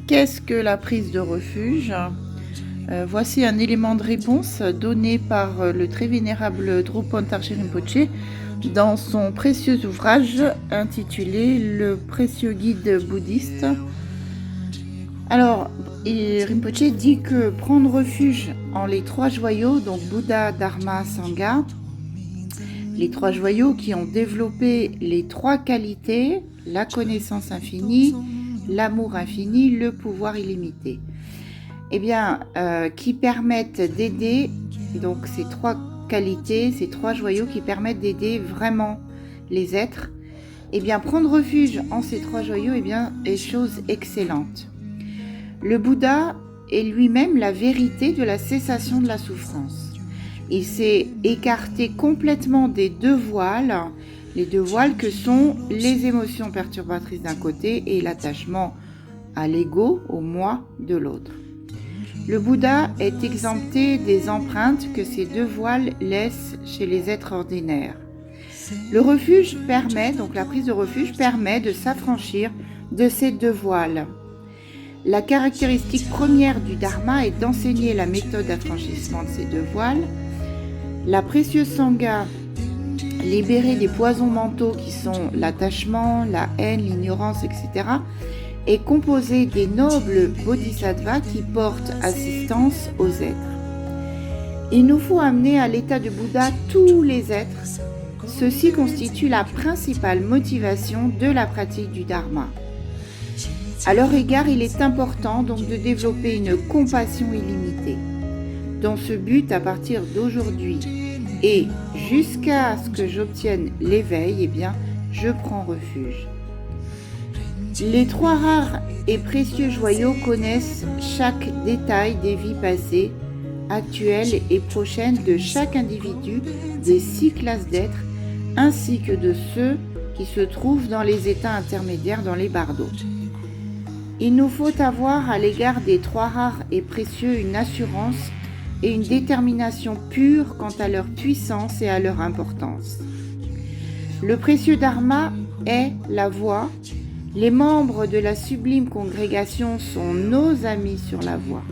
Qu'est-ce que la prise de refuge? Voici un élément de réponse donné par le très vénérable Drupal Tarcher Rinpoché dans son précieux ouvrage intitulé Le précieux guide bouddhiste. Alors, Rinpoché dit que prendre refuge en les trois joyaux, donc Bouddha, Dharma, Sangha, les trois joyaux qui ont développé les trois qualités, la connaissance infinie, l'amour infini, le pouvoir illimité, qui permettent d'aider, donc ces trois qualités, ces trois joyaux qui permettent d'aider vraiment les êtres, prendre refuge en ces trois joyaux est chose excellente. Le Bouddha est lui-même la vérité de la cessation de la souffrance. Il s'est écarté complètement des deux voiles, les deux voiles que sont les émotions perturbatrices d'un côté et l'attachement à l'ego, au moi, de l'autre. Le Bouddha est exempté des empreintes que ces deux voiles laissent chez les êtres ordinaires. Le refuge permet, donc la prise de refuge permet de s'affranchir de ces deux voiles. La caractéristique première du Dharma est d'enseigner la méthode d'affranchissement de ces deux voiles. La précieuse Sangha, libérée des poisons mentaux qui sont l'attachement, la haine, l'ignorance, etc., est composée des nobles bodhisattvas qui portent assistance aux êtres. Il nous faut amener à l'état de Bouddha tous les êtres. Ceci constitue la principale motivation de la pratique du Dharma. À leur égard, il est important donc de développer une compassion illimitée. Dans ce but, à partir d'aujourd'hui et jusqu'à ce que j'obtienne l'éveil, je prends refuge. Les trois rares et précieux joyaux connaissent chaque détail des vies passées, actuelles et prochaines de chaque individu des 6 classes d'êtres, ainsi que de ceux qui se trouvent dans les états intermédiaires dans les bardos. Il nous faut avoir à l'égard des trois rares et précieux une assurance et une détermination pure quant à leur puissance et à leur importance. Le précieux Dharma est la voie. Les membres de la sublime congrégation sont nos amis sur la voie.